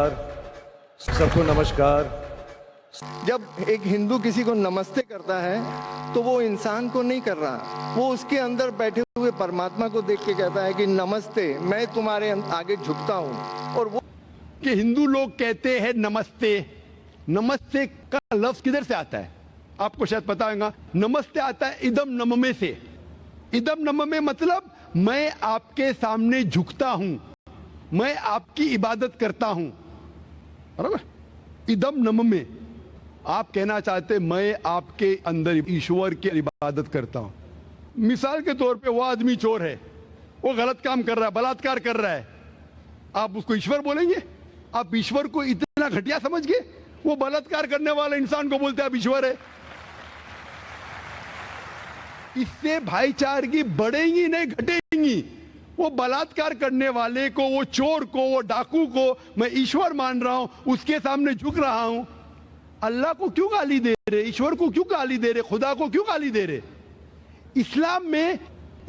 सबको नमस्कार। जब एक हिंदू किसी को नमस्ते करता है तो वो इंसान को नहीं कर रहा, वो उसके अंदर बैठे हुए परमात्मा को देख के कहता है कि नमस्ते, मैं तुम्हारे आगे झुकता हूँ। और वो कि हिंदू लोग कहते हैं नमस्ते। नमस्ते का लफ्ज किधर से आता है आपको शायद पता होगा। नमस्ते आता है इदम नममे से। इदम नममे मतलब मैं आपके सामने झुकता हूं, मैं आपकी इबादत करता हूं, बराबर। इदम नममे आप कहना चाहते मैं आपके अंदर ईश्वर की इबादत करता हूं। मिसाल के तौर पे वो आदमी चोर है, वो गलत काम कर रहा है, बलात्कार कर रहा है, आप उसको ईश्वर बोलेंगे? आप ईश्वर को इतना घटिया समझ गए? वो बलात्कार करने वाले इंसान को बोलते आप ईश्वर है। इससे भाईचारगी बढ़ेगी नहीं घटेगी। वो बलात्कार करने वाले को, वो चोर को, वो डाकू को मैं ईश्वर मान रहा हूं, उसके सामने झुक रहा हूं। अल्लाह को क्यों गाली दे रहे? ईश्वर को क्यों गाली दे रहे? खुदा को क्यों गाली दे रहे? इस्लाम में,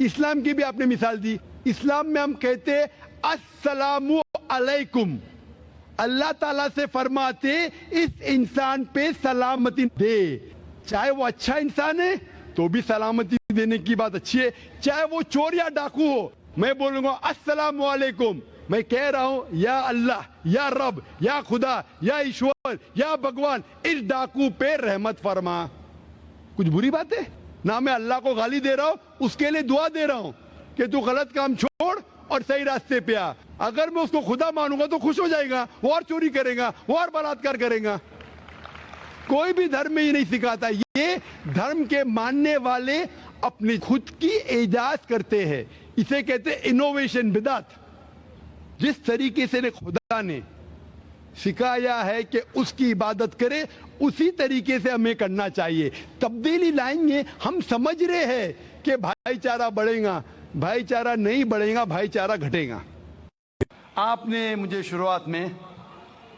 इस्लाम की भी आपने मिसाल दी, इस्लाम में हम कहते अस्सलामु अलैकुम। अल्लाह ताला से फरमाते इस इंसान पे सलामती दे। चाहे वो अच्छा इंसान है तो भी सलामती देने की बात अच्छी है, चाहे वो चोर या डाकू हो। मैं बोलूंगा अस्सलामु अलैकुम, मैं कह रहा हूं या अल्लाह, या रब, या खुदा, या ईश्वर, या भगवान, इस डाकू पे रहमत फरमा। कुछ बुरी बात है ना? मैं अल्लाह को गाली दे रहा हूं, उसके लिए दुआ दे रहा हूं कि तू गलत काम छोड़ और सही रास्ते पे आ। अगर मैं उसको खुदा मानूंगा तो खुश हो जाएगा, वो और चोरी करेगा, वो और बलात्कार करेगा। कोई भी धर्म में ये नहीं सिखाता। ये धर्म के मानने वाले अपनी खुद की इजाज करते हैं, इसे कहते हैं इनोवेशन, बिदात। जिस तरीके से खुदा ने सिखाया है कि उसकी इबादत करे, उसी तरीके से हमें करना चाहिए। तब्दीली लाएंगे, हम समझ रहे हैं कि भाईचारा बढ़ेगा, भाईचारा नहीं बढ़ेगा, भाईचारा घटेगा। आपने मुझे शुरुआत में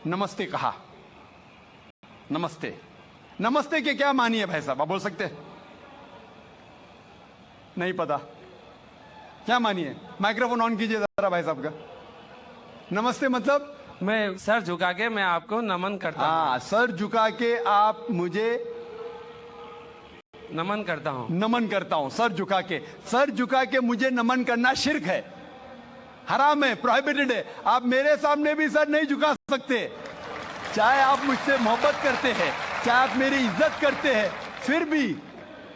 नमस्ते कहा। नमस्ते, नमस्ते के क्या मानी है भाई साहब, आप बोल सकते हैं? नहीं पता क्या मानी है? माइक्रोफोन ऑन कीजिए जरा भाई साहब का। नमस्ते मतलब मैं सर झुका के मैं आपको नमन करता हूँ। हाँ, सर झुका के आप मुझे नमन करता हूँ। नमन करता हूं। सर झुका के, सर झुका के मुझे नमन करना शिर्क है, हराम है, प्रोहिबिटेड है। आप मेरे सामने भी सर नहीं झुका सकते। चाहे आप मुझसे मोहब्बत करते हैं, चाहे आप मेरी इज्जत करते हैं, फिर भी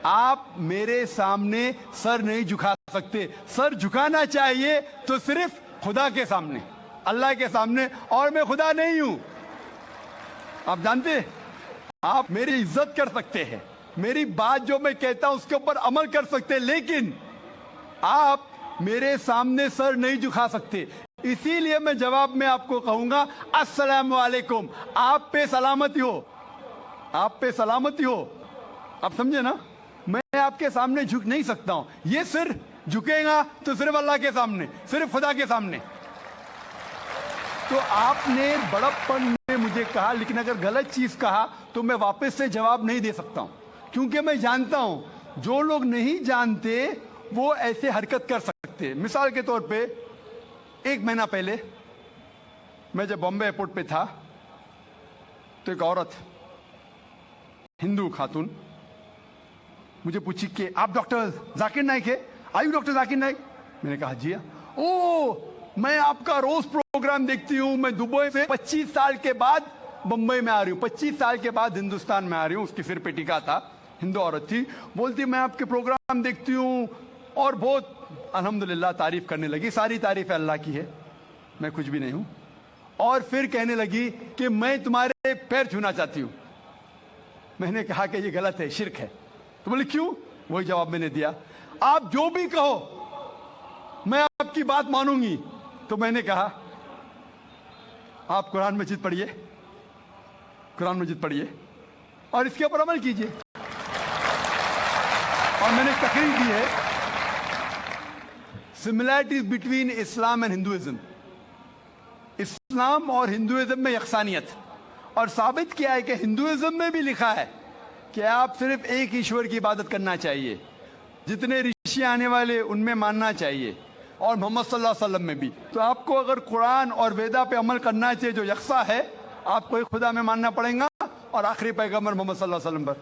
आप मेरे सामने सर नहीं झुका सकते। सर झुकाना चाहिए तो सिर्फ खुदा के सामने, अल्लाह के सामने, और मैं खुदा नहीं हूं। आप जानते हैं, आप मेरी इज्जत कर सकते हैं, मेरी बात जो मैं कहता हूं उसके ऊपर अमल कर सकते हैं, लेकिन आप मेरे सामने सर नहीं झुका सकते। इसीलिए मैं जवाब में आपको कहूंगा अस्सलामु अलैकुम। आप पे सलामती हो, आप पे सलामती हो। आप समझे ना? मैं आपके सामने झुक नहीं सकता हूं। ये सिर झुकेगा तो सिर्फ अल्लाह के सामने, सिर्फ खुदा के सामने। तो आपने बड़प्पन में मुझे कहा, लेकिन अगर गलत चीज कहा तो मैं वापस से जवाब नहीं दे सकता हूं, क्योंकि मैं जानता हूं जो लोग नहीं जानते वो ऐसे हरकत कर सकते हैं। मिसाल के तौर पे, एक महीना पहले मैं जब बॉम्बे एयरपोर्ट पे था तो एक औरत, हिंदू खातून, मुझे पूछी कि आप डॉक्टर जाकिर नाइक है? आयु डॉक्टर जाकिर नाइक? मैंने कहा जी हाँ। ओ, मैं आपका रोज प्रोग्राम देखती हूँ। मैं दुबई से 25 साल के बाद बंबई में आ रही हूँ, 25 साल के बाद हिंदुस्तान में आ रही हूँ। उसकी सिर पे टीका था, हिंदू औरत थी। बोलती मैं आपके प्रोग्राम देखती हूँ और बहुत अल्हम्दुलिल्लाह तारीफ करने लगी। सारी तारीफ अल्लाह की है, मैं कुछ भी नहीं हूँ। और फिर कहने लगी कि मैं तुम्हारे पैर छूना चाहती हूँ। मैंने कहा कि ये गलत है, शिर्क है। तो बोले क्यों? वही जवाब मैंने दिया, आप जो भी कहो मैं आपकी बात मानूंगी। तो मैंने कहा आप कुरान मजीद पढ़िए, कुरान मजीद पढ़िए और इसके ऊपर अमल कीजिए। और मैंने तकरीर दी है similarities between Islam and Hinduism, इस्लाम और हिंदुइज्म में यकसानियत, और साबित किया है कि हिंदुइज्म में भी लिखा है कि आप सिर्फ एक ईश्वर की इबादत करना चाहिए। जितने ऋषि आने वाले उनमें मानना चाहिए। और मोहम्मद सल्लल्लाहु अलैहि वसल्लम में भी। तो आपको अगर कुरान और वेदा पे अमल करना चाहिए जो यकसा है, आपको एक खुदा में मानना पड़ेगा और आखिरी पैगंबर मोहम्मद सल्लल्लाहु अलैहि वसल्लम पर।